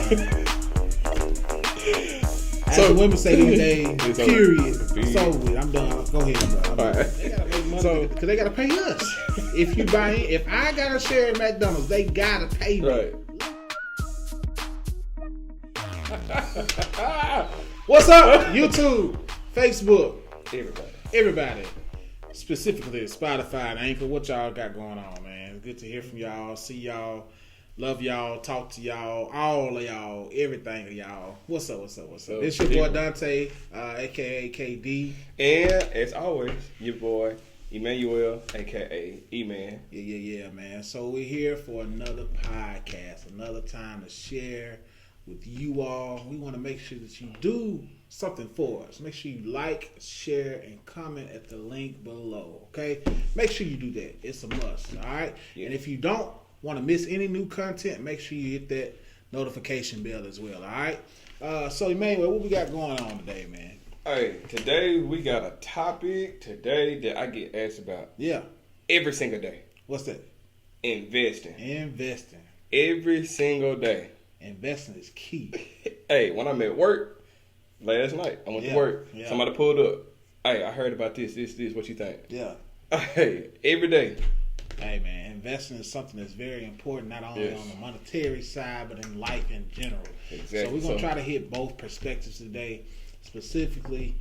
So women say these days, period. Period. So I'm done. Go ahead, bro. All right. They gotta make money because they gotta pay us. If I got a share in McDonald's, they gotta pay me. Right. What's up, YouTube, Facebook, Everybody. specifically Spotify and Anchor. What y'all got going on, man? It's good to hear from y'all, see y'all, love y'all, talk to y'all, all of y'all, everything of y'all. What's up? It's your boy Dante, aka KD. And as always, your boy Emmanuel, aka E-Man. Yeah, man. So we're here for another podcast, another time to share with you all. We want to make sure that you do something for us. Make sure you like, share, and comment at the link below, okay? Make sure you do that. It's a must, all right? Yeah. And if you don't want to miss any new content, make sure you hit that notification bell as well, all right? So, Emmanuel, what we got going on today, man? Hey, today we got a topic that I get asked about. Yeah. Every single day. What's that? Investing. Every single day. Investing is key. Hey, when I'm at work last night, I went to work. Yeah. Somebody pulled up. Hey, I heard about this. What you think? Yeah. Hey, every day. Hey, man, investing is something that's very important, not only on the monetary side, but in life in general. Exactly. So we're going to try to hit both perspectives today, specifically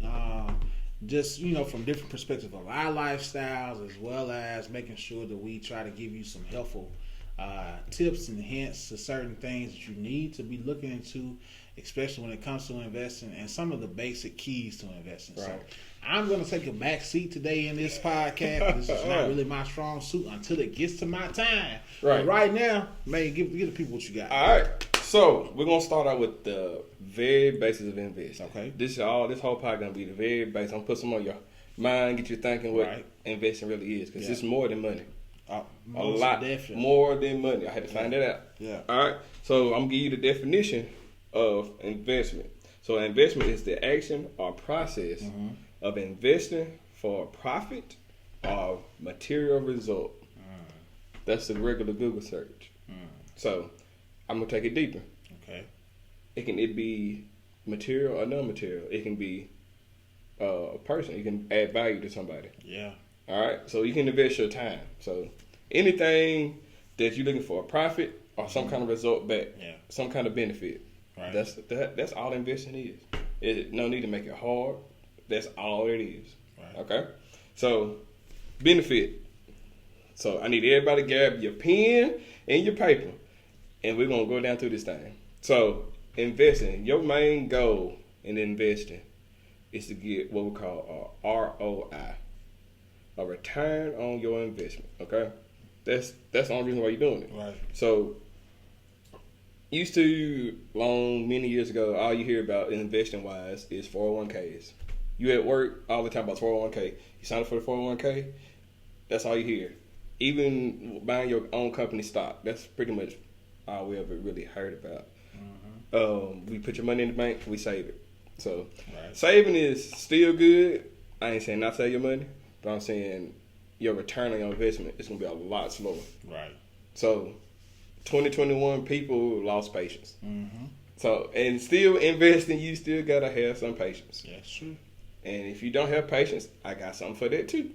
just, from different perspectives of our lifestyles, as well as making sure that we try to give you some helpful tips and hints to certain things that you need to be looking into, especially when it comes to investing and some of the basic keys to investing. Right. So I'm going to take a back seat today in this podcast. This is not really my strong suit until it gets to my time. Right. But right now, man, give the people what you got. All right. So we're going to start out with the very basics of investing. Okay. This whole podcast going to be the very basics. I'm going to put some on your mind, get you thinking what investing really is, because it's more than money. A lot more than money. I had to find that out. Yeah. All right. So I'm gonna give you the definition of investment. So investment is the action or process of investing for a profit or material result. That's the regular Google search. So I'm gonna take it deeper. Okay. It can be material or non-material. It can be a person. You can add value to somebody. Yeah. All right, so you can invest your time. So anything that you're looking for, a profit or some kind of result back, some kind of benefit. Right. That's all investing is. No need to make it hard. That's all it is. Right. Okay, so benefit. So I need everybody to grab your pen and your paper, and we're gonna go down through this thing. So investing, your main goal in investing is to get what we call a ROI. A return on your investment, okay? That's the only reason why you're doing it. Right. So, many years ago, all you hear about investing-wise is 401ks. You at work, all the time about 401k. You sign up for the 401k, that's all you hear. Even buying your own company stock, that's pretty much all we ever really heard about. We put your money in the bank, we save it. So, saving is still good. I ain't saying not save your money. But I'm saying your return on your investment is going to be a lot slower. Right. So, 2021, people lost patience. So, and still investing, you still got to have some patience. That's true. And if you don't have patience, I got something for that too.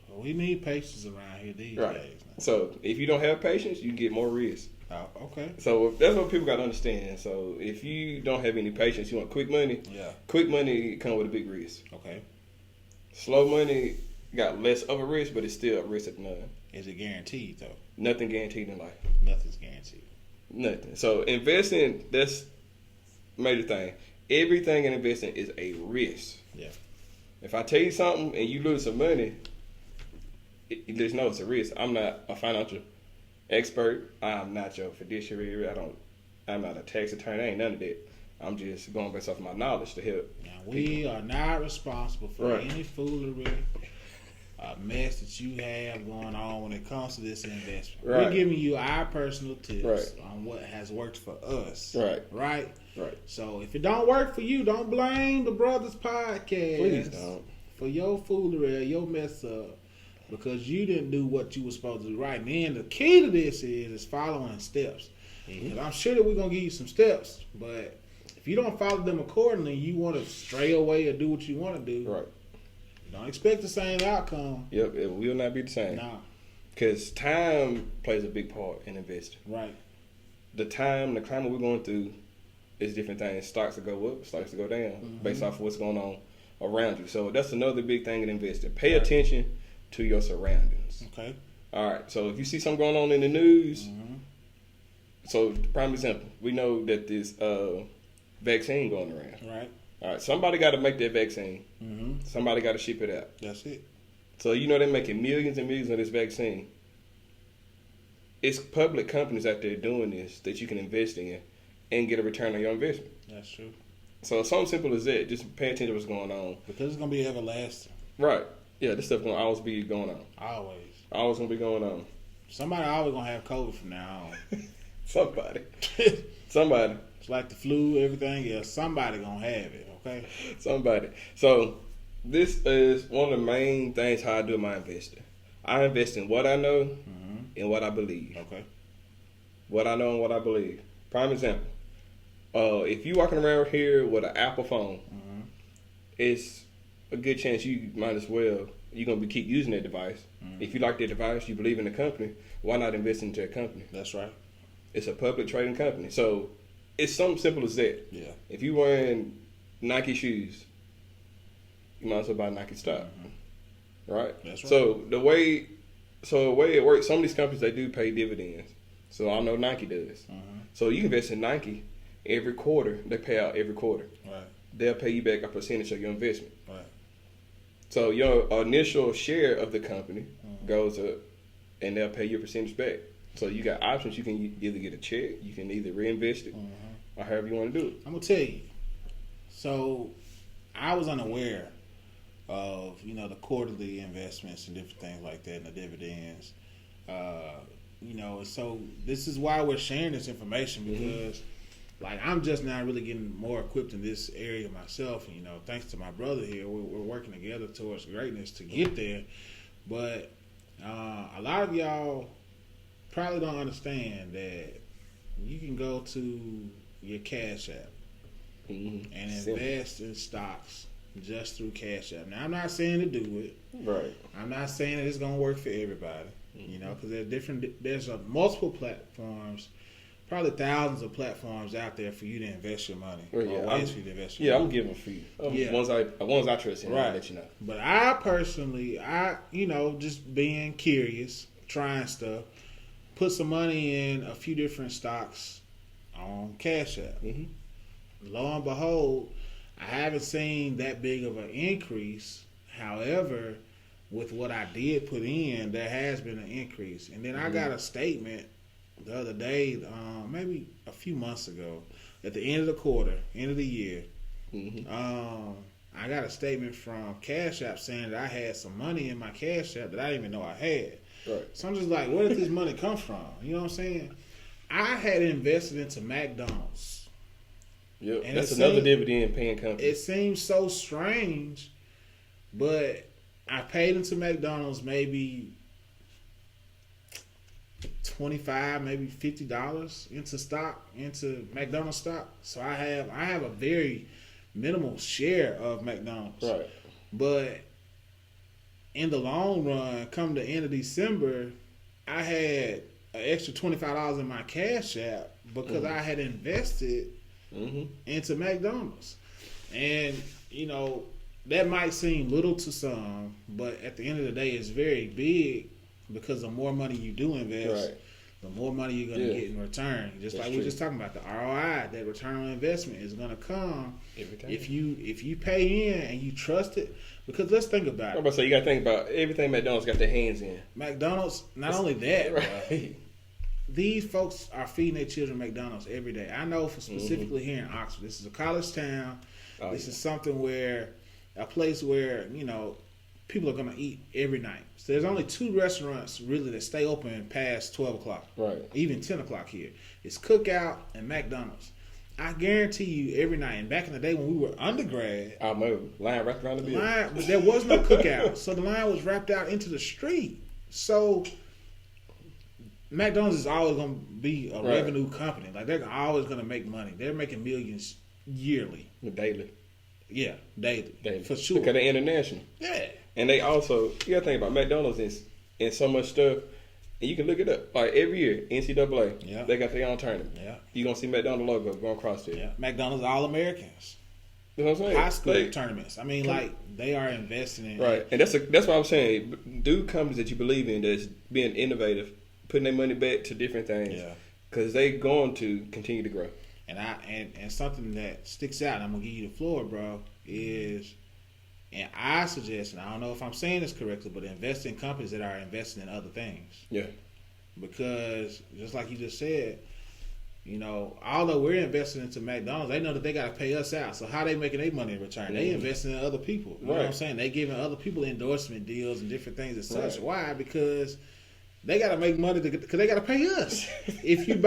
Well, we need patience around here these days. So, if you don't have patience, you get more risk. Okay. So, that's what people got to understand. So, if you don't have any patience, you want quick money. Yeah. Quick money comes with a big risk. Okay. Slow money got less of a risk, but it's still a risk at none. Is it guaranteed, though? Nothing guaranteed in life. Nothing's guaranteed. Nothing. So investing, that's major thing. Everything in investing is a risk. Yeah. If I tell you something and you lose some money, just know it's a risk. I'm not a financial expert. I'm not your fiduciary. I'm not a tax attorney. I ain't none of that. I'm just going based off my knowledge to help. Now, we are not responsible for any foolery, mess that you have going on when it comes to this investment. We're giving you our personal tips on what has worked for us. Right. So if it don't work for you, don't blame the Brothers Podcast. Please don't. For your foolery or your mess up, because you didn't do what you were supposed to do right. And then the key to this is following steps. Mm-hmm. I'm sure that we're gonna give you some steps, but if you don't follow them accordingly, you want to stray away or do what you want to do. Right. Don't expect the same outcome. Yep, it will not be the same. Nah. Because time plays a big part in investing. Right. The climate we're going through is different things. Stocks will go up, stocks will go down based off of what's going on around you. So that's another big thing in investing. Pay attention to your surroundings. Okay. All right. So if you see something going on in the news, so prime example, we know that this vaccine going around. Right. All right. Somebody got to make that vaccine. Mm-hmm. Somebody got to ship it out. That's it. So you know they're making millions and millions of this vaccine. It's public companies out there doing this that you can invest in and get a return on your investment. That's true. So something simple as that. Just pay attention to what's going on. Because it's gonna be everlasting. Right. Yeah, this stuff gonna always be going on. Always. Always gonna be going on. Somebody always gonna have COVID from now on. Somebody. Somebody. It's like the flu, everything else. Somebody gonna have it. Okay. Somebody. So this is one of the main things how I do my investing. I invest in what I know and what I believe. Okay. What I know and what I believe. Prime example. If you walking around here with an Apple phone, it's a good chance you might as well you're gonna keep using that device. If you like that device, you believe in the company, why not invest into a company? That's right. It's a public trading company. So it's something simple as that. Yeah. If you're wearing Nike shoes, you might as well buy Nike stock. Right? That's right. So the way it works, some of these companies, they do pay dividends. So I know Nike does. So you invest in Nike every quarter. They pay out every quarter. Right. They'll pay you back a percentage of your investment. Right. So your initial share of the company goes up, and they'll pay you a percentage back. So you got options. You can either get a check, you can either reinvest it, or however you want to do it. I'm gonna tell you. So I was unaware of the quarterly investments and different things like that, and the dividends. So this is why we're sharing this information, because I'm just now really getting more equipped in this area myself. And, thanks to my brother here, we're working together towards greatness to get there. But a lot of y'all probably don't understand that you can go to your Cash App and invest in stocks just through Cash App. Now, I'm not saying to do it. Right. I'm not saying that it's going to work for everybody. Because there's multiple platforms, probably thousands of platforms out there for you to invest your money. Well, ways for you to invest your money. I'm giving a few. Ones I trust in, I'll let you know. But I personally, just being curious, trying stuff, put some money in a few different stocks on Cash App. Lo and behold, I haven't seen that big of an increase. However, with what I did put in, there has been an increase. And then I got a statement the other day, maybe a few months ago, at the end of the quarter, end of the year. I got a statement from Cash App saying that I had some money in my Cash App that I didn't even know I had. Right. So I'm just like, where did this money come from? You know what I'm saying? I had invested into McDonald's. Yep. And that's another dividend paying company. It seems so strange, but I paid into McDonald's maybe $25, maybe $50 into McDonald's stock. So I have a very minimal share of McDonald's. Right. But in the long run, come the end of December, I had an extra $25 in my Cash App because I had invested into McDonald's. And, that might seem little to some, but at the end of the day, it's very big, because the more money you do invest, the more money you're going to get in return. Just like we were just talking about, the ROI, that return on investment is going to come if you pay in and you trust it. Because let's think about it. I'm about to say, you got to think about everything McDonald's got their hands in. McDonald's, only that, these folks are feeding their children McDonald's every day. I know specifically here in Oxford, this is a college town. This is something where, a place where, people are going to eat every night. So there's only 2 restaurants really that stay open past 12 o'clock. Right. Even 10 o'clock here. It's Cookout and McDonald's. I guarantee you every night, and back in the day when we were undergrad, I know, line wrapped around the building. But there was no Cookout. So the line was wrapped out into the street. So McDonald's is always going to be a revenue company. Like, they're always going to make money. They're making millions yearly. Daily. Yeah, daily. For sure. Because they're international. Yeah. And they also, you got to think about McDonald's is in so much stuff. And you can look it up. Like, every year, NCAA, they got their own tournament. Yeah. You're going to see McDonald's logo going across there. Yeah. McDonald's All-Americans. You know what I'm saying? High school tournaments. I mean, like, they are investing in. Right. And that's what I'm saying. Do companies that you believe in that's being innovative, putting their money back to different things. Yeah. Because they're going to continue to grow. And something that sticks out, and I'm going to give you the floor, bro, is, and I suggest, and I don't know if I'm saying this correctly, but invest in companies that are investing in other things. Yeah. Because, just like you just said, you know, although we're investing into McDonald's, they know that they got to pay us out. So how they making their money in return? They investing in other people. You know what I'm saying? They giving other people endorsement deals and different things and such. Why? Because they got to make money because they got to pay us. If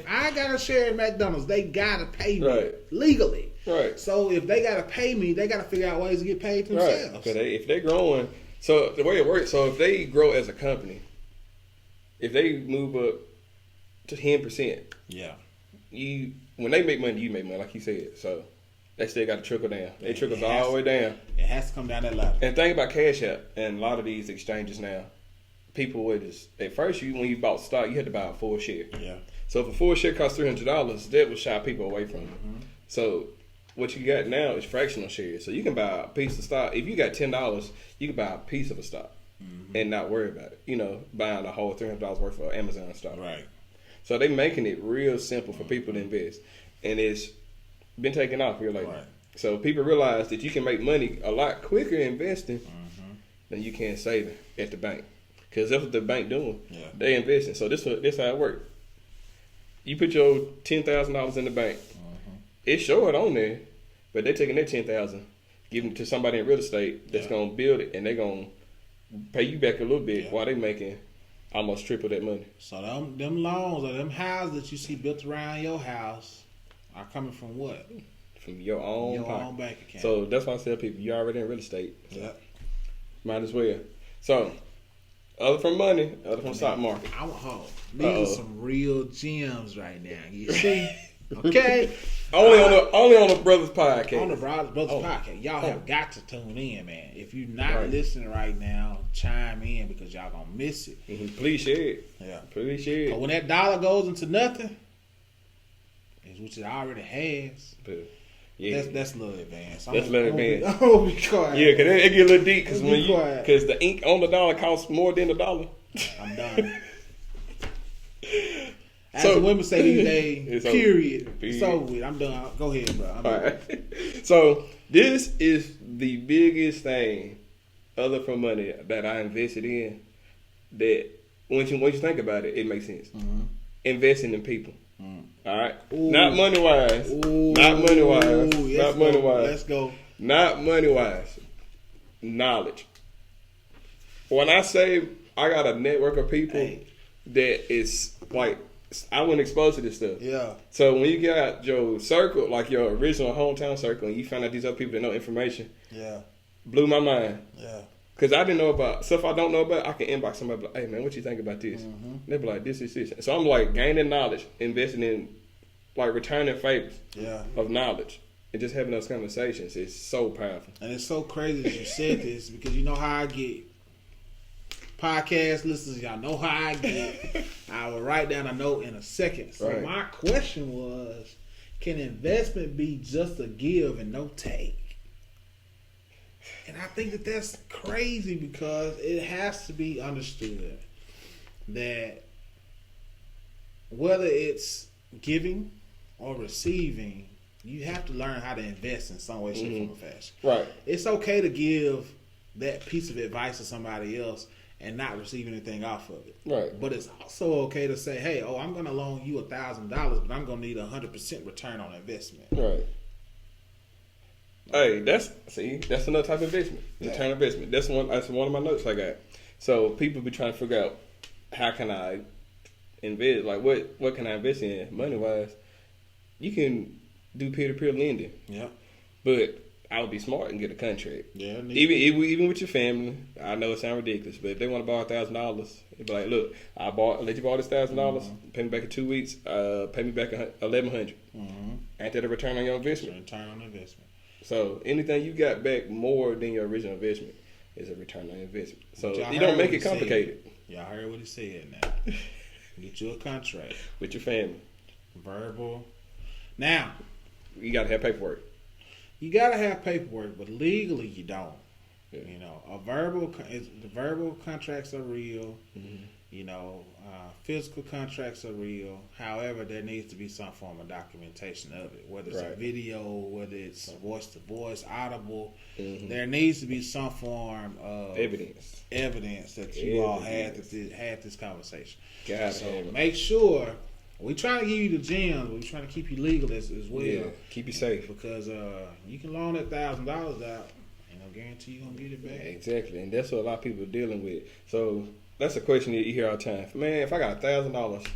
I got a share in McDonald's, they got to pay me legally. Right. So if they got to pay me, they got to figure out ways to get paid themselves. Right. If they're growing, so the way it works, so if they grow as a company, if they move up to 10%, when they make money, you make money, like you said. So they still got to trickle down. It trickles all the way down. It has to come down that ladder. And think about Cash App and a lot of these exchanges now. People would just, at first, when you bought stock, you had to buy a full share. Yeah. So if a full share costs $300, that would shy people away from it. Mm-hmm. So what you got now is fractional shares. So you can buy a piece of stock. If you got $10, you can buy a piece of a stock and not worry about it. You know, buying a whole $300 worth of Amazon stock. Right. So they making it real simple for people to invest. And it's been taken off here lately. Right. So people realize that you can make money a lot quicker investing than you can saving at the bank. Because that's what the bank doing. Yeah. They investing. So this how it works. You put your $10,000 in the bank. It's short on there, but they're taking that $10,000, giving it to somebody in real estate that's gonna build it, and they're gonna pay you back a little bit while they making almost triple that money. So them loans or them houses that you see built around your house are coming from what? From your own bank account. So that's why I tell people you're already in real estate. So might as well. So other from money, other from stock market. These are some real gems right now. You see? Okay. Only on the Brothers Podcast. On the Brothers Podcast. Y'all have got to tune in, man. If you're not listening right now, chime in because y'all gonna miss it. Mm-hmm. Please share it. Yeah. Please share it. But when that dollar goes into nothing, which it already has, that's a little advanced. That's a little advanced. I'm gonna be quiet. Yeah, because it get a little deep because the ink on the dollar costs more than the dollar. I'm done. As the women say these days, period. It's over with. I'm done. Go ahead, bro. All right. So this is the biggest thing, other from money, that I invested in. That once you think about it, it makes sense. Mm-hmm. Investing in people. All right. Ooh. Not money wise. Not money wise. Not money wise. Let's go. Not money wise. Knowledge. When I say I got a network of people that is like, I wasn't exposed to this stuff. Yeah. So when you got your circle, like your original hometown circle, and you find out these other people that know information, blew my mind. Yeah. Because I didn't know about stuff I don't know about. I can inbox somebody, like, hey man, what you think about this? Mm-hmm. They be like, this. So I'm like gaining knowledge, investing in, like returning favors of knowledge, and just having those conversations is so powerful. And it's so crazy that you said this because you know how I get. Podcast listeners, y'all know how I get. I will write down a note in a second. So my question was, can investment be just a give and no take? And I think that that's crazy because it has to be understood that whether it's giving or receiving, you have to learn how to invest in some way, shape, form, or fashion. Right. It's okay to give that piece of advice to somebody else and not receive anything off of it. Right. But it's also okay to say, hey, I'm going to loan you $1,000, but I'm going to need 100% return on investment. Right. Hey, that's another type of investment. Return investment. That's one of my notes I got. So people be trying to figure out how can I invest? Like what can I invest in money wise? You can do peer-to-peer lending. Yeah. But I would be smart and get a contract. Yeah, even with your family. I know it sounds ridiculous, but if they want to borrow $1,000, it'd be like, look, let you borrow this $1,000, pay me back in 2 weeks, pay me back $1,100. Ain't that a return on your investment? Return on investment. So anything you got back more than your original investment is a return on investment. So you don't make it complicated. Y'all heard what he said now. Get you a contract. With your family. Verbal. Now. You got to have paperwork. You got to have paperwork, but legally you don't. Yeah. You know, the verbal contracts are real. You know, physical contracts are real. However, there needs to be some form of documentation of it, whether it's a video, whether it's voice to voice, audible. There needs to be some form of evidence that you all had this conversation. So make sure. We trying to give you the gems, but we trying to keep you legal as well. Yeah, keep you safe because you can loan that $1,000 out. Ain't no guarantee you gonna get it back. Exactly, and that's what a lot of people are dealing with. So that's a question that you hear all the time. Man, if I got $1,000,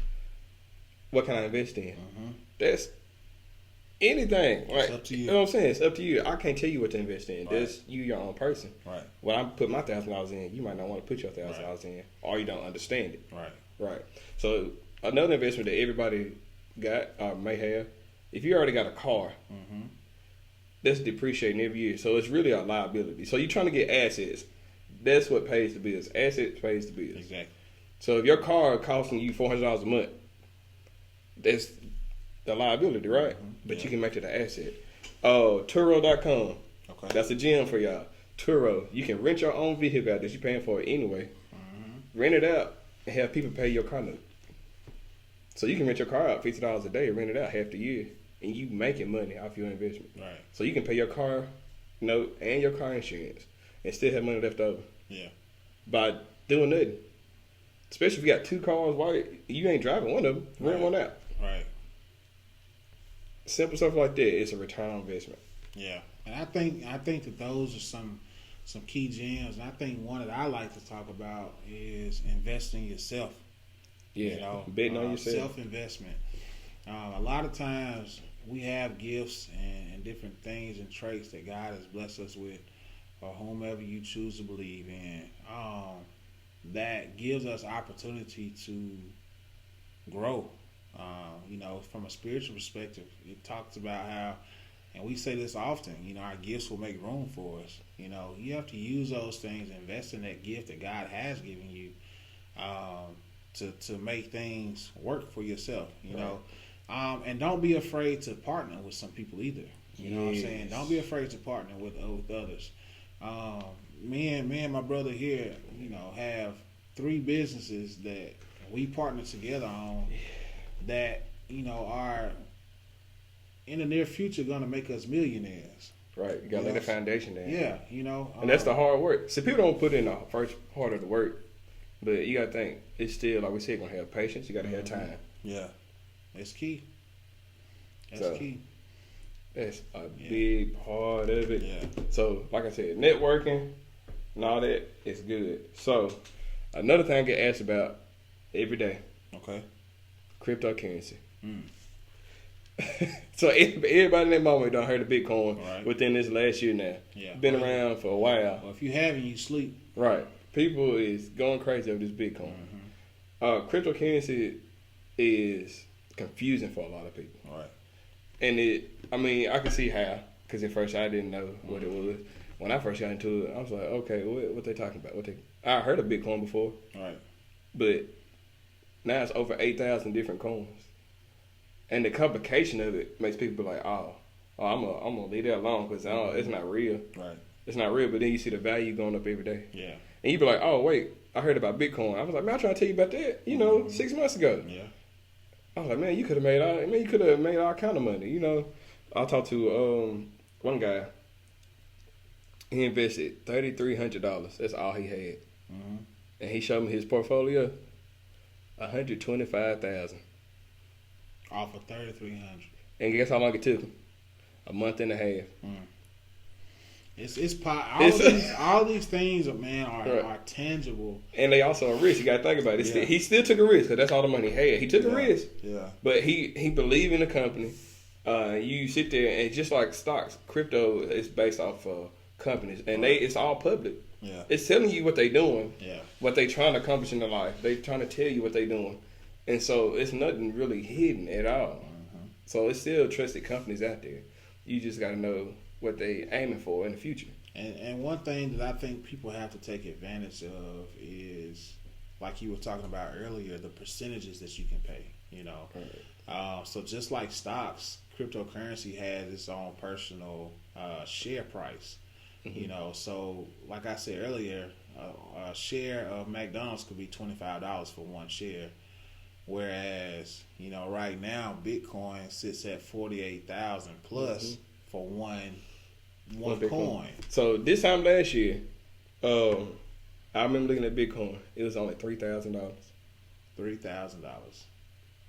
what can I invest in? That's anything. Right? It's up to you. You know what I'm saying? It's up to you. I can't tell you what to invest in. Right. That's you, your own person. Right. When I put my $1,000 in, you might not want to put your $1,000 in, or you don't understand it. Right. So another investment that everybody got or may have, if you already got a car, that's depreciating every year. So it's really a liability. So you're trying to get assets. That's what pays the bills. Assets pays the bills. Exactly. So if your car costing you $400 a month, that's the liability, right? But you can make it an asset. Turo.com. Okay. That's a gem for y'all. Turo. You can rent your own vehicle out that you're paying for it anyway. Rent it out and have people pay your car note. So you can rent your car out $50 a day, rent it out half the year, and you making money off your investment. Right. So you can pay your car note and your car insurance and still have money left over. Yeah. By doing nothing. Especially if you got 2 cars, why you ain't driving one of them, rent one out. Right. Simple stuff like that is a return on investment. Yeah. And I think that those are some key gems. And I think one that I like to talk about is investing in yourself. Yeah, you know, betting on yourself. Self-investment. A lot of times we have gifts and different things and traits that God has blessed us with, or whomever you choose to believe in, that gives us opportunity to grow. You know, from a spiritual perspective, it talks about how, and we say this often, you know, our gifts will make room for us. You know, you have to use those things, invest in that gift that God has given you, to make things work for yourself, you know. And don't be afraid to partner with some people either. You know what I'm saying? Don't be afraid to partner with others. Me and my brother here, you know, have 3 businesses that we partner together on that, you know, are in the near future going to make us millionaires. Right. You got to lay the foundation there. Yeah, you know. And that's the hard work. See, people don't put in the first part of the work. But you got to think, it's still, like we said, going to have patience. You got to have time. Yeah. It's key. That's key. That's a big part of it. Yeah. So, like I said, networking and all that is good. So, another thing I get asked about every day. Okay. Cryptocurrency. So, everybody in that moment done heard of Bitcoin within this last year now. Yeah. Been around for a while. Well, if you haven't, you sleep. Right. People is going crazy over this Bitcoin. Cryptocurrency is confusing for a lot of people. Right. And I can see how, because at first I didn't know what it was. When I first got into it, I was like, okay, what they talking about? I heard of Bitcoin before. Right. But now it's over 8,000 different coins. And the complication of it makes people be like, I'm gonna leave that alone because it's not real. Right. It's not real, but then you see the value going up every day. Yeah. And you be like, oh, wait, I heard about Bitcoin. I was like, man, I'm trying to tell you about that, 6 months ago. Yeah. I was like, man, you could have made all kind of money, you know. I talked to one guy. He invested $3,300. That's all he had. And he showed me his portfolio, $125,000. Off of $3,300. And guess how long it took him? A month and a half. All these things are tangible, and they also a risk. You got to think about it. He still took a risk because that's all the money he had. He took a risk, but he believed in the company, You sit there and just like stocks, crypto is based off of companies, and it's all public. Yeah, it's telling you what they're doing. Yeah, what they trying to accomplish in their life. They trying to tell you what they're doing, and so it's nothing really hidden at all. Mm-hmm. So it's still trusted companies out there. You just got to know what they aiming for in the future. And one thing that I think people have to take advantage of is, like you were talking about earlier, the percentages that you can pay. You know, so just like stocks, cryptocurrency has its own personal share price. Mm-hmm. You know, so like I said earlier, a share of McDonald's could be $25 for one share, whereas right now Bitcoin sits at 48,000 plus for one coin. So this time last year, I remember looking at Bitcoin. It was only $3,000.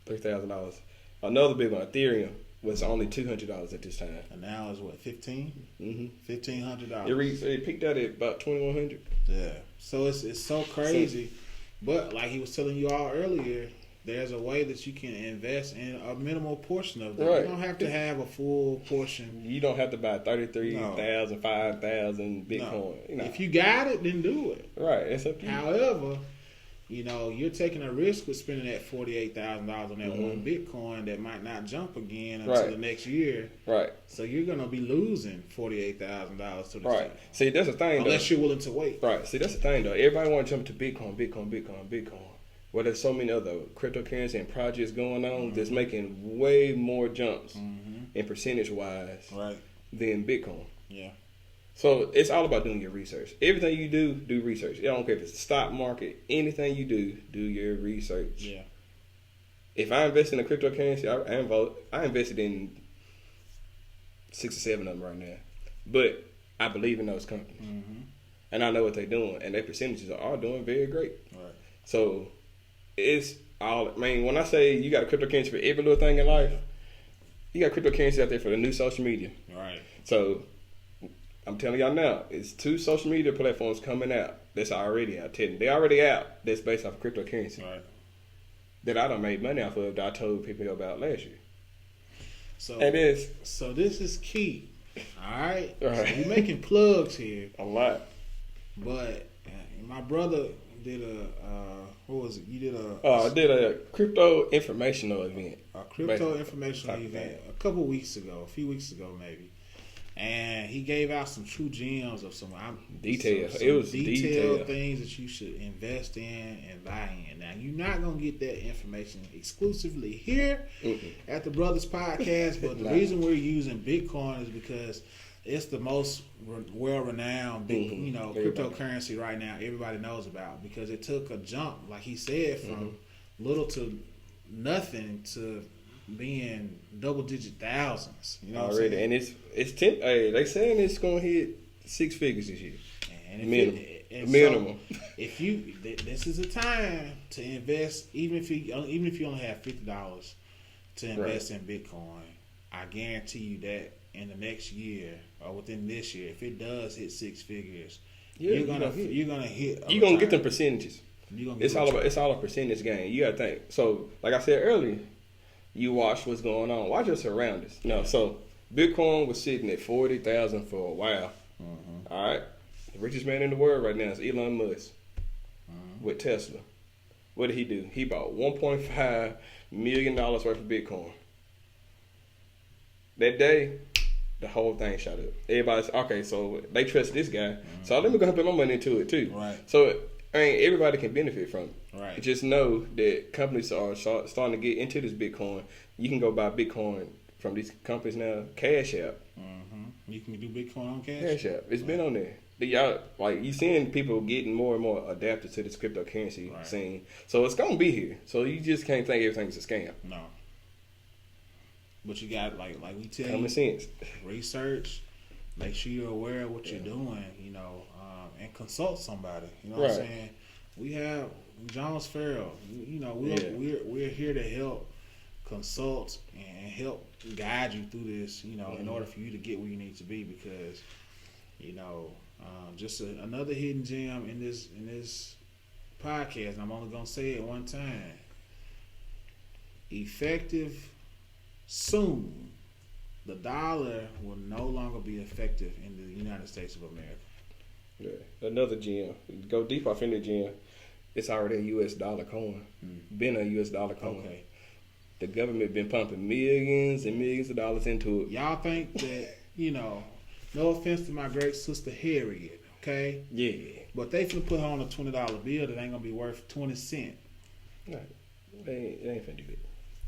$3,000. Another big one, Ethereum, was only $200 at this time. And now it's what, 15? Mm-hmm. $1,500. It peaked out at about $2,100. Yeah. So it's so crazy. But like he was telling you all earlier, there's a way that you can invest in a minimal portion of it. Right. You don't have to have a full portion. You don't have to buy 33,000, 5,000 Bitcoin. No. If you got it, then do it. Right. It's up to you. However, you're taking a risk with spending that $48,000 on that one Bitcoin that might not jump again until the next year. Right. So you're gonna be losing $48,000 to the right. See, that's the thing. Unless you're willing to wait. Right. See, that's the thing though. Everybody want to jump to Bitcoin. Well, there's so many other cryptocurrency and projects going on that's making way more jumps in percentage wise than Bitcoin. Yeah. So it's all about doing your research. Everything you do research. I don't care if it's the stock market, anything you do your research. Yeah. If I invest in a cryptocurrency, I invested in 6 or 7 of them right now. But I believe in those companies. Mm-hmm. And I know what they're doing. And their percentages are all doing very great. Right. So it's all, when I say you got a cryptocurrency for every little thing in life, you got cryptocurrency out there for the new social media. Right. So I'm telling y'all now, it's 2 social media platforms coming out that's already out. They're already out that's based off of cryptocurrency. Right. That I done made money off of that I told people about last year. So this is key. All right? Right. So we're making plugs here. A lot. But my brother did what was it? You did I did a crypto informational event. A crypto informational event a few weeks ago maybe. And he gave out some true gems of some details. It was detailed things that you should invest in and buy in. Now, you're not going to get that information exclusively here at the Brothers Podcast, but the reason we're using Bitcoin is because it's the most well-renowned cryptocurrency right now everybody knows about, because it took a jump, like he said, from little to nothing to being double-digit thousands. You know already, and it's 10. Hey, they saying it's gonna hit 6 figures this year. And minimum. So if this is a time to invest, even if you only have $50 to invest in Bitcoin, I guarantee you that in the next year or within this year, if it does hit 6 figures, you're gonna get them percentages. It's all a percentage game. You gotta think. So, like I said earlier, you watch what's going on. Watch your surroundings. So Bitcoin was sitting at 40,000 for a while. Mm-hmm. All right, the richest man in the world right now is Elon Musk with Tesla. What did he do? He bought $1.5 million worth of Bitcoin. That day, the whole thing shot up. Everybody's okay. So they trust this guy. So let me go ahead and put my money into it too. Right. So everybody can benefit from it. Right. Just know that companies are starting to get into this Bitcoin. You can go buy Bitcoin from these companies now. Cash App. Mm-hmm. You can do Bitcoin on Cash App. It's been on there. Y'all, you seeing people getting more and more adapted to this cryptocurrency scene. So it's gonna be here. So you just can't think everything's a scam. No. But you got like we tell common sense. Research. Make sure you're aware of what you're doing. And consult somebody. You know what I'm saying? We have Jones Farrell. We're here to help consult and help guide you through this. In order for you to get where you need to be, because just another hidden gem in this podcast. And I'm only gonna say it one time. Effective soon the dollar will no longer be effective in the United States of America. Yeah. Another gem. Go deep off in the gem. It's already a U.S. dollar coin. Been a U.S. dollar coin. Okay. The government been pumping millions and millions of dollars into it. Y'all think that, no offense to my great sister Harriet, okay? Yeah. But they finna put her on a $20 bill that ain't gonna be worth 20 cents. Right. They ain't finna do that.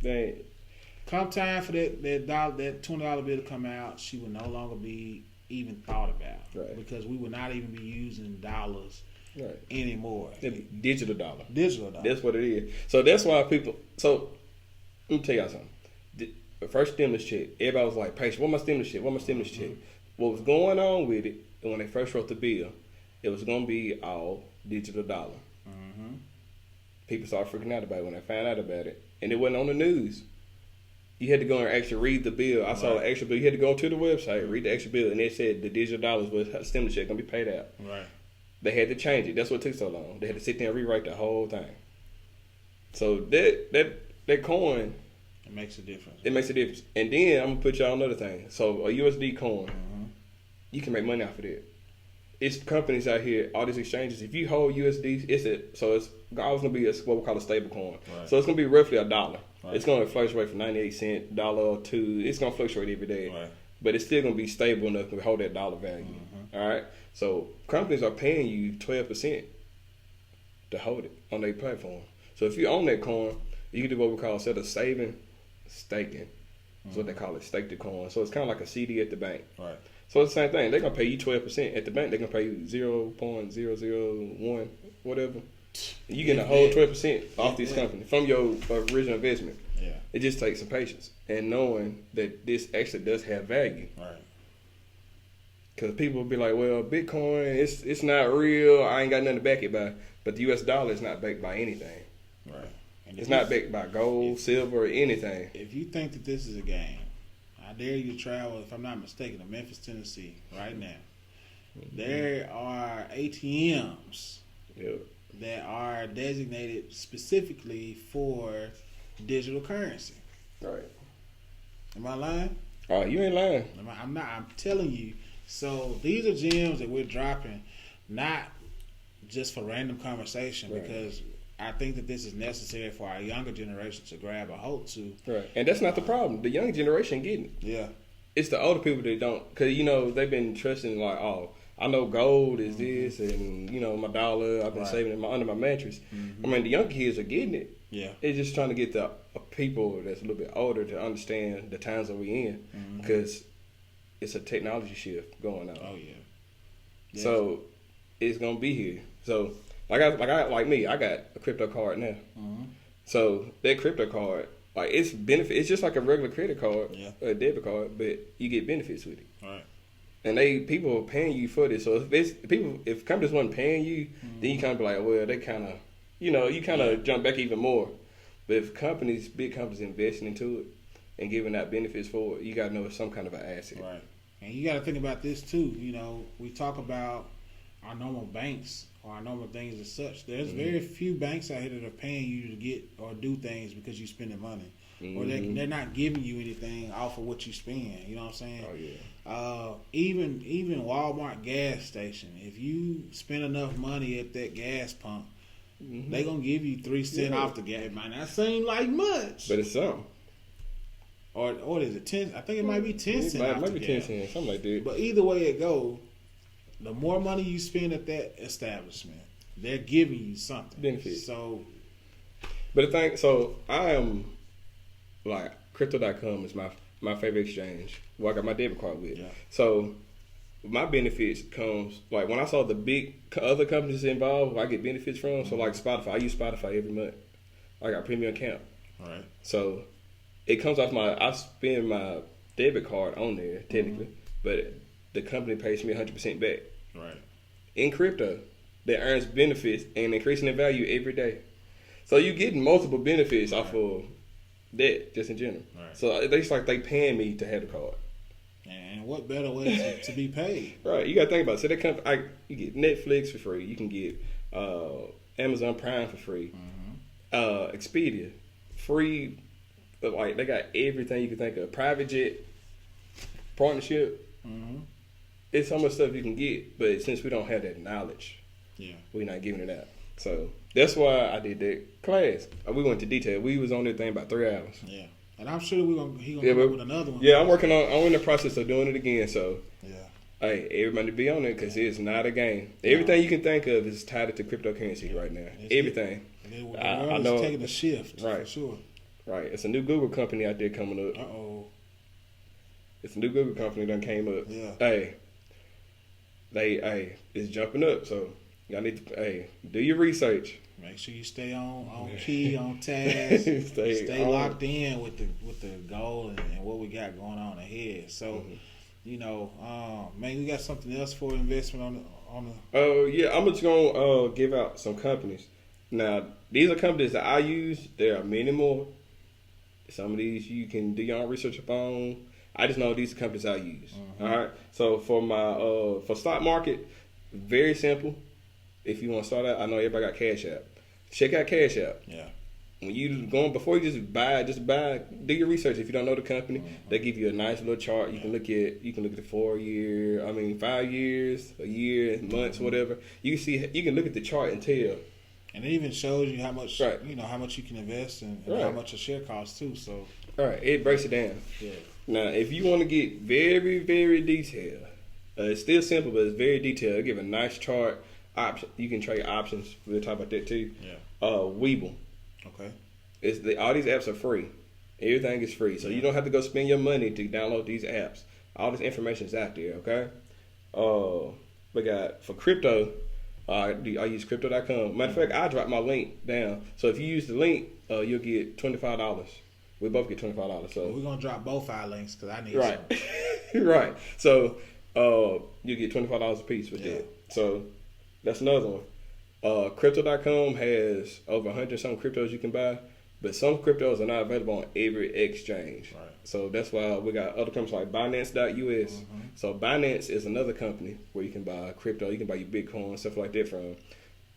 They ain't. Come time for that $20 bill to come out, she will no longer be even thought about. Right. Because we will not even be using dollars anymore. Digital dollar. Digital dollar. That's what it is. So that's why people. So let me tell y'all something. The first stimulus check, everybody was like, "Patient, what my stimulus check? What my stimulus check?" What was going on with it? And when they first wrote the bill, it was going to be all digital dollar. People started freaking out about it when they found out about it, and it wasn't on the news. You had to go and actually read the bill. I saw the extra bill. You had to go to the website, read the extra bill, and it said the digital dollars was stimulus check going to be paid out. Right. They had to change it. That's what took so long. They had to sit there and rewrite the whole thing. So that coin, it makes a difference. It makes a difference. And then I'm gonna put y'all another thing. So a USD coin, you can make money off of it. It's companies out here, all these exchanges. If you hold USD, it's always gonna be what we call a stable coin. Right. So it's gonna be roughly $1. Right. It's gonna fluctuate from 98 cents, $1 or $2. It's gonna fluctuate every day. Right. But it's still gonna be stable enough to hold that dollar value. All right. So companies are paying you 12% to hold it on their platform. So if you own that coin, you can do what we call, instead of saving, staking. That's what they call it, stake the coin. So it's kind of like a CD at the bank. Right. So it's the same thing. They're going to pay you 12%. At the bank, they're going to pay you 0.001, whatever. You get a whole 12% off this company from your original investment. Yeah. It just takes some patience and knowing that this actually does have value. Right. Because people will be like, well, Bitcoin, it's not real. I ain't got nothing to back it by. But the U.S. dollar is not backed by anything. Right. And it's not backed by gold, silver, or anything. If you think that this is a game, I dare you to travel, if I'm not mistaken, to Memphis, Tennessee right now. There are ATMs that are designated specifically for digital currency. Right. Am I lying? Oh, you ain't lying. I'm not. I'm telling you. So these are gems that we're dropping, not just for random conversation, because I think that this is necessary for our younger generation to grab a hold to. Right. And that's not the problem. The young generation getting it. Yeah. It's the older people that don't. Because, they've been trusting like, oh, I know gold is this and, my dollar, I've been saving it under my mattress. I mean, the young kids are getting it. Yeah. It's just trying to get the people that's a little bit older to understand the times that we're in. Because it's a technology shift going on. Oh, yeah. Yes. So it's going to be here. So like me, I got a crypto card now. So that crypto card, like it's it's just like a regular credit card, a debit card, but you get benefits with it. Right. And people are paying you for this. So if companies weren't paying you, then you kind of be like, well, they kind of, you kind of jump back even more. But if big companies investing into it and giving out benefits for it, you got to know it's some kind of an asset. Right. And you got to think about this too. We talk about our normal banks or our normal things as such. There's very few banks out here that are paying you to get or do things because you're spending money. Or they're not giving you anything off of what you spend. You know what I'm saying? Oh, yeah. Even Walmart gas station, if you spend enough money at that gas pump, they're going to give you 3 cents off the gas. It might not seem like much. But it's something. Or what is it, 10? I think it might be 10 cents. It might be 10 cents, something like that. But either way it goes, the more money you spend at that establishment, they're giving you something. Benefit. So, but the thing, I am like crypto.com is my favorite exchange. Well, I got my debit card with. Yeah. So my benefits comes like when I saw the big other companies involved, I get benefits from. So like Spotify, I use Spotify every month. I got a premium account. All right. So it comes off I spend my debit card on there technically, but the company pays me 100% back. Right. In crypto, that earns benefits and increasing in value every day. So you getting multiple benefits off of that just in general. Right. So it's like they paying me to have the card. And what better way to be paid? Right. You got to think about it. So they you get Netflix for free. You can get Amazon Prime for free. Expedia free. Like they got everything you can think of. Private jet partnership. It's so much stuff you can get, but since we don't have that knowledge, we're not giving it out. So that's why I did that class. We went to detail. We was on that thing about 3 hours. Yeah, and I'm sure he gonna come up with another one. Yeah, I'm in the process of doing it again. So hey, everybody be on it because it's not a game. Everything you can think of is tied to cryptocurrency right now. Everything. I know it's taking a shift, right? For sure. Right. It's a new Google company out there coming up. It's a new Google company that came up. Yeah. It's jumping up. So y'all need to do your research. Make sure you stay on key, on task. stay locked in with the goal and what we got going on ahead. So, man, we got something else for investment on the. Yeah, I'm just gonna give out some companies. Now, these are companies that I use. There are many more. Some of these you can do your own research upon. I just know these are companies I use. All right. So for my for stock market, very simple. If you want to start out, I know everybody got Cash App. Check out Cash App. Yeah. When you going before you just buy. Do your research. If you don't know the company, they give you a nice little chart. You can look at the 4 year. 5 years, a year, months, whatever. You can look at the chart and tell. And it even shows you how much how much you can invest and how much a share costs too. So it breaks it down. Yeah. Now, if you want to get very, very detailed, it's still simple, but it's very detailed. It'll give a nice chart. Option. You can trade options. We'll talk about that too. Yeah. Webull. Okay. All these apps are free. Everything is free, so you don't have to go spend your money to download these apps. All this information is out there. Okay. We got for crypto. I use crypto.com. Matter of fact, I dropped my link down. So if you use the link, you'll get $25. We both get $25. So we're gonna drop both our links because I need some. Right. So you get $25 a piece with that. So that's another one. Crypto.com has over 100 some cryptos you can buy, but some cryptos are not available on every exchange. Right. So that's why we got other companies like Binance.us. So Binance is another company where you can buy crypto. You can buy your Bitcoin, stuff like that from.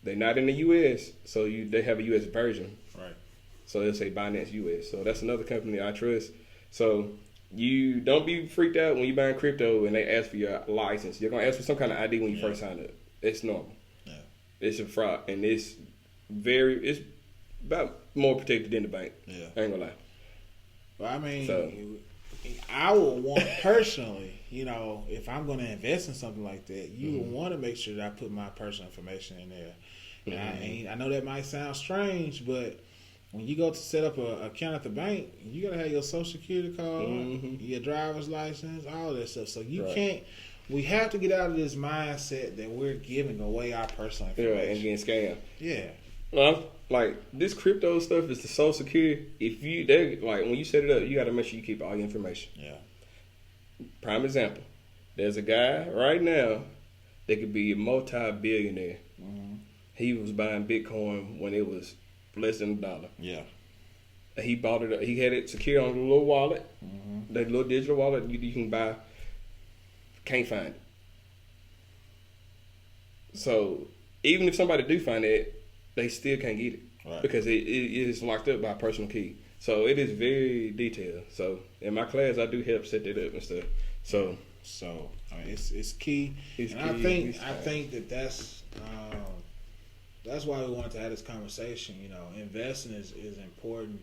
They're not in the US, so they have a US version. Right. So they'll say Binance US. So that's another company I trust. So you don't be freaked out when you're buying crypto and they ask for your license. You're going to ask for some kind of ID when you first sign up. It's normal. Yeah. It's a fraud, and it's about more protected than the bank. Yeah. I ain't gonna lie. Well, I would want personally, if I'm going to invest in something like that, you would want to make sure that I put my personal information in there. And I know that might sound strange, but when you go to set up an account at the bank, you got to have your social security card, your driver's license, all that stuff. So you can't. We have to get out of this mindset that we're giving away our personal information. And getting scammed. Yeah. Well, like this crypto stuff is the social security. When you set it up, you got to make sure you keep all your information. Yeah. Prime example. There's a guy right now that could be a multi-billionaire. He was buying Bitcoin when it was less than $1. Yeah. He bought it. He had it secured on a little wallet. That little digital wallet you can buy. Can't find it. So even if somebody do find it, they still can't get it because it is locked up by a personal key. So it is very detailed. So in my class, I do help set that up and stuff. So it's key. I think that's why we wanted to have this conversation. Investing is important.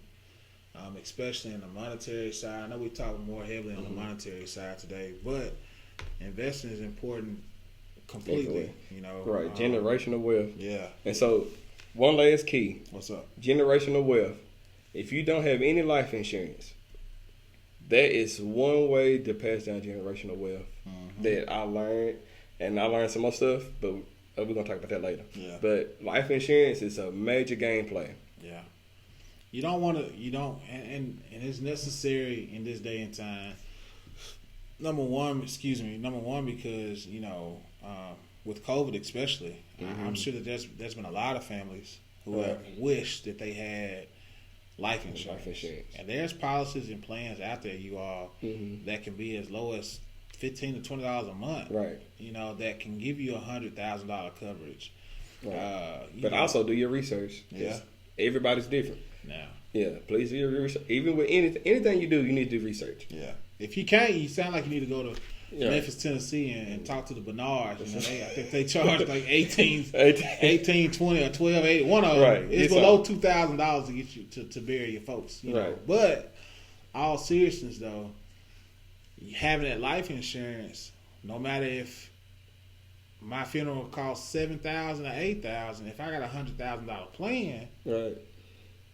Especially in the monetary side. I know we talk more heavily on the monetary side today, but investing is important completely. Right, generational wealth. Yeah. And so, one last key. What's up? Generational wealth. If you don't have any life insurance, that is one way to pass down generational wealth that I learned, and I learned some more stuff, but we're gonna talk about that later. Yeah. But life insurance is a major game play. Yeah. You don't want to. You don't, and it's necessary in this day and time. Number one, because with COVID especially, I'm sure that there's been a lot of families who have wished that they had life insurance. And there's policies and plans out there, you all, that can be as low as $15 to $20 a month. Right. That can give you $100,000 coverage. Right. But also do your research. Yeah. Everybody's different. Now. Yeah. Please do your research. Even with anything you do, you need to do research. Yeah. If you can't, you sound like you need to go to Memphis, Tennessee, and talk to the Bernards. You know, I think they charge like 18, 20, or 12, 8. One of them it's below $2,000 to get you to bury your folks. You know? But all seriousness though, having that life insurance, no matter if my funeral costs $7,000 or $8,000, if I got $100,000 plan,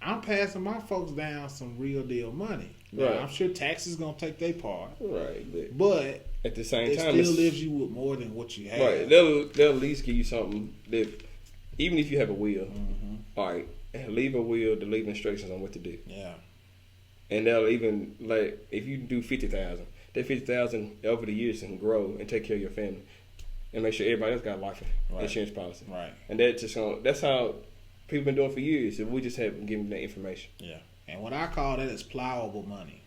I'm passing my folks down some real deal money. Now, I'm sure taxes gonna take their part. But at the same time, it still leaves you with more than what you have. They'll at least give you something that, even if you have a will, all right, leave a will to leave instructions on what to do. Yeah. And they'll even, like, if you do 50,000, that 50,000 over the years can grow and take care of your family, and make sure everybody else got a life insurance policy. And that's how people been doing for years. So we just haven't given them that information. Yeah. And what I call that is plowable money.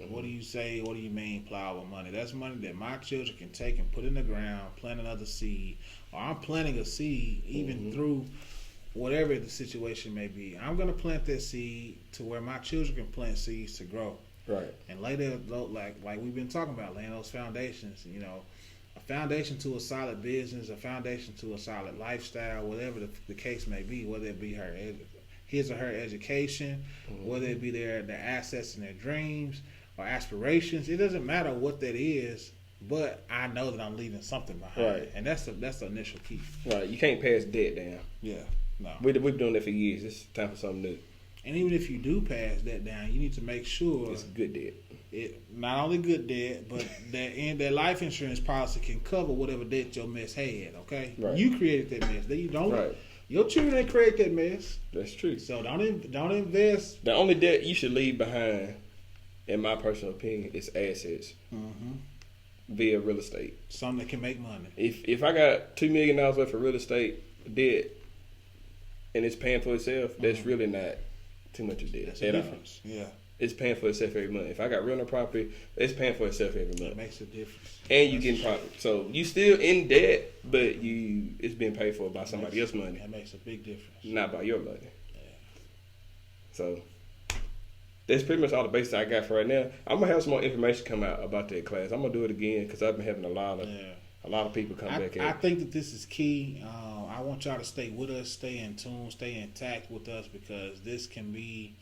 What do you say? What do you mean plowable money? That's money that my children can take and put in the ground, plant another seed, or I'm planting a seed even through whatever the situation may be. I'm going to plant that seed to where my children can plant seeds to grow. And later, like we've been talking about, laying those foundations, you know, a foundation to a solid business, a foundation to a solid lifestyle, whatever the case may be, whether it be his or her education, whether it be their assets and their dreams or aspirations. It doesn't matter what that is, but I know that I'm leaving something behind. And that's the initial key. You can't pass debt down. No. We've been doing that for years. It's time for something new. And even if you do pass that down, you need to make sure it's good debt. Not only good debt, but that life insurance policy can cover whatever debt your mess had. Okay, you created that mess. You don't. Your children didn't create that mess. That's true. So don't invest. The only debt you should leave behind, in my personal opinion, is assets via real estate. Something that can make money. If I got $2 million worth of real estate debt and it's paying for itself, that's really not too much of debt. That's a difference. Yeah. It's paying for itself every month. If I got rental property, it's paying for itself every month. It makes a difference. And you getting profit. So you still in debt, but it's being paid for by somebody else's money. That makes a big difference. Not by your money. Yeah. So that's pretty much all the basics I got for right now. I'm gonna have some more information come out about that class. I'm gonna do it again because I've been having a lot of people come back in. I think that this is key. I want y'all to stay with us, stay in tune, stay intact with us, because this can be,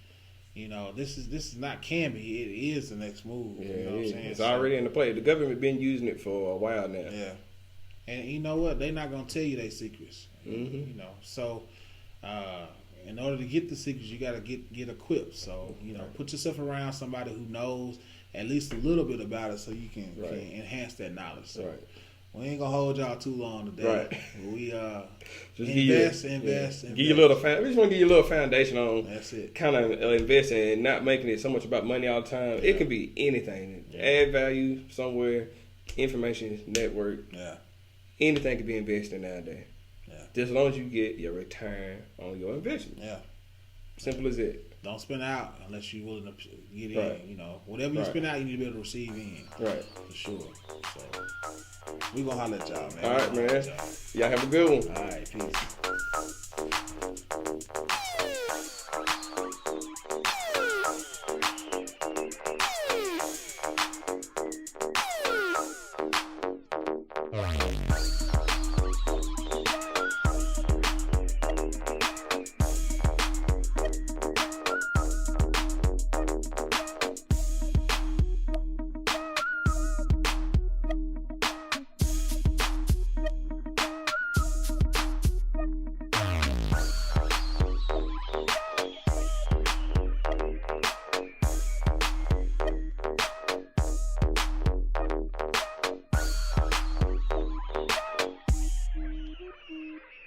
you know, this is not can be. It is the next move. Yeah, you know what I'm saying? It's already in the play. The government been using it for a while now. Yeah, and you know what? They're not gonna tell you their secrets. You know, so in order to get the secrets, you gotta get equipped. So you know, put yourself around somebody who knows at least a little bit about it, so you can enhance that knowledge. So we ain't gonna hold y'all too long today. We just invest. Give you a little. We just want to give you a little foundation on. That's it. Kind of investing and not making it so much about money all the time. It could be anything. Add value somewhere. Information network. Anything can be invested nowadays. Just as long as you get your return on your investment. Simple as it. Don't spend out unless you're willing to get in. You know, whatever you spend out, you need to be able to receive in. For sure. So we gonna holler at y'all, man. All right, man. Y'all have a good one. All right, peace.